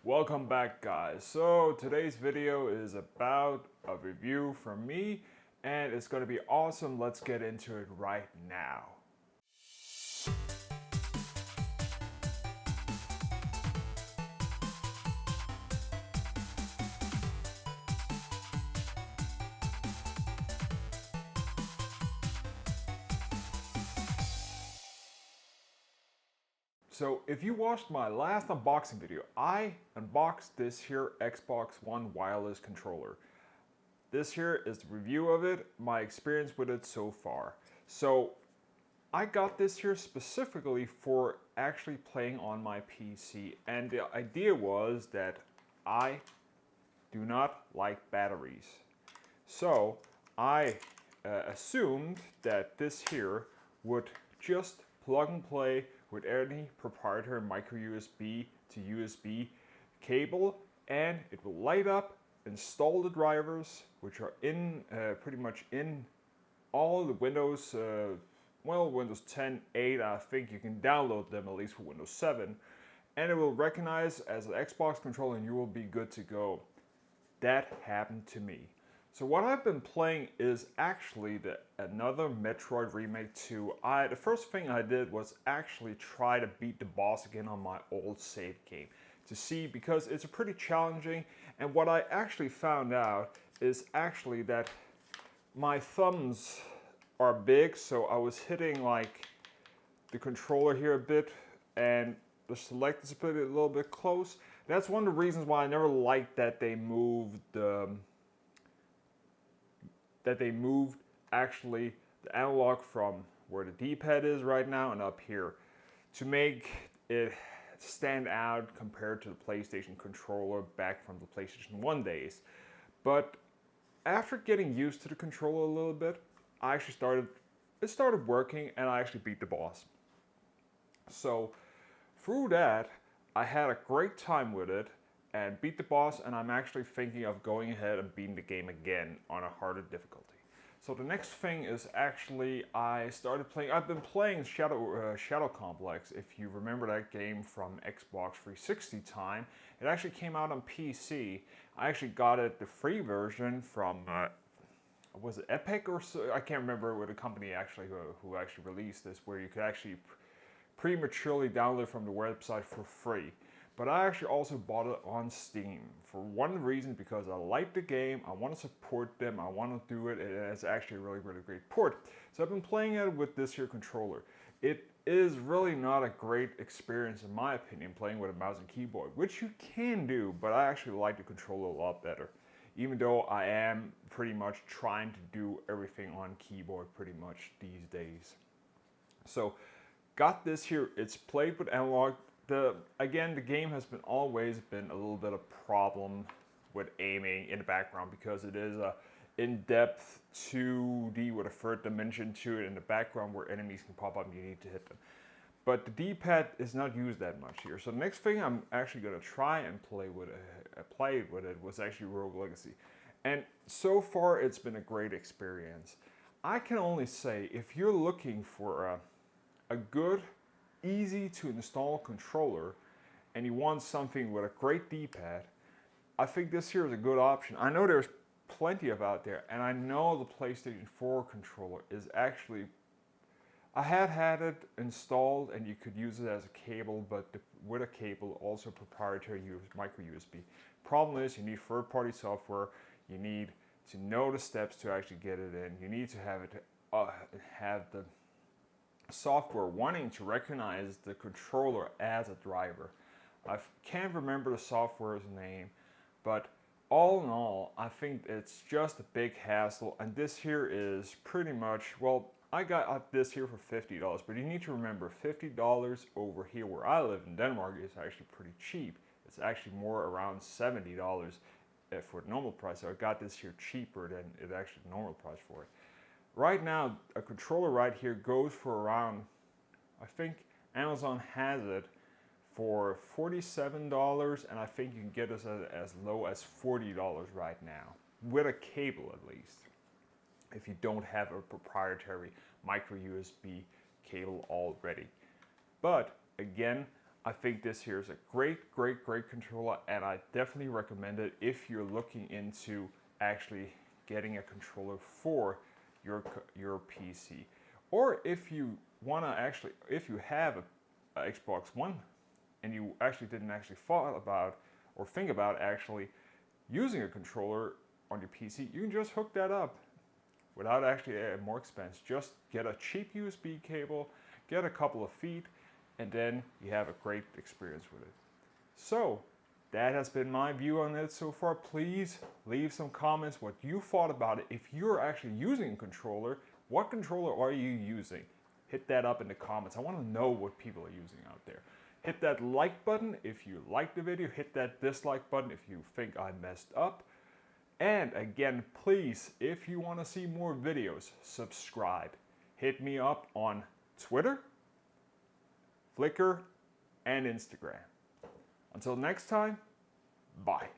Welcome back, guys. So today's video is about a review from me and it's going to be awesome. Let's get into it right now. So if you watched my last unboxing video, I unboxed this here Xbox One wireless controller. This here is the review of it, my experience with it so far. So I got this here specifically for actually playing on my PC, and the idea was that I do not like batteries. So I assumed that this here would just plug and play with any proprietary micro USB to USB cable, and it will light up, install the drivers, which are in pretty much in all the Windows, Windows 10, 8, I think you can download them at least for Windows 7, and it will recognize as an Xbox controller and you will be good to go. That happened to me. So what I've been playing is actually another Metroid Remake 2. The first thing I did was actually try to beat the boss again on my old save game to see, because it's pretty challenging, and what I actually found out is actually that my thumbs are big, so I was hitting like the controller here a bit and the select is a little bit close. That's one of the reasons why I never liked that they moved actually the analog from where the D-pad is right now and up here to make it stand out compared to the PlayStation controller back from the PlayStation 1 days. But after getting used to the controller a little bit, it started working and I actually beat the boss. So through that, I had a great time with it and beat the boss, and I'm actually thinking of going ahead and beating the game again on a harder difficulty. So the next thing is actually I've been playing Shadow Complex. If you remember that game from Xbox 360 time, it actually came out on PC. I actually got it, the free version from, was it Epic or so? I can't remember what the company actually who actually released this, where you could actually prematurely download from the website for free. But I actually also bought it on Steam for one reason, because I like the game, I want to support them, I want to do it, and it's actually a really, really great port. So I've been playing it with this here controller. It is really not a great experience in my opinion playing with a mouse and keyboard, which you can do, but I actually like the controller a lot better. Even though I am pretty much trying to do everything on keyboard pretty much these days. So got this here, it's played with analog. Again, the game has always been a little bit of problem with aiming in the background, because it is a in-depth 2D with a third dimension to it in the background where enemies can pop up and you need to hit them. But the D-pad is not used that much here. So the next thing I'm actually going to try and play with it was actually Rogue Legacy. And so far it's been a great experience. I can only say, if you're looking for a good, easy to install controller and you want something with a great D-pad, I think this here is a good option. I know there's plenty of out there, and I know the PlayStation 4 controller is actually, I had it installed and you could use it as a cable, but with a cable also proprietary micro USB. Problem is, you need third-party software, you need to know the steps to actually get it in, you need to have the software wanting to recognize the controller as a driver. I can't remember the software's name, but all in all, I think it's just a big hassle, and this here is pretty much, well, I got this here for $50, but you need to remember $50 over here where I live in Denmark is actually pretty cheap. It's actually more around $70 for the normal price, so I got this here cheaper than it actually the normal price for it. Right now, a controller right here goes for around, I think Amazon has it for $47, and I think you can get this as low as $40 right now, with a cable at least, if you don't have a proprietary micro USB cable already. But again, I think this here is a great, great, great controller, and I definitely recommend it if you're looking into actually getting a controller for your PC. Or if you want to actually, if you have a Xbox One and you actually didn't actually thought about or think about actually using a controller on your PC, you can just hook that up without actually more expense. Just get a cheap USB cable, get a couple of feet, and then you have a great experience with it. So that has been my view on it so far. Please leave some comments what you thought about it. If you're actually using a controller, what controller are you using? Hit that up in the comments. I want to know what people are using out there. Hit that like button if you liked the video. Hit that dislike button if you think I messed up. And again, please, if you want to see more videos, subscribe. Hit me up on Twitter, Flickr, and Instagram. Until next time, bye.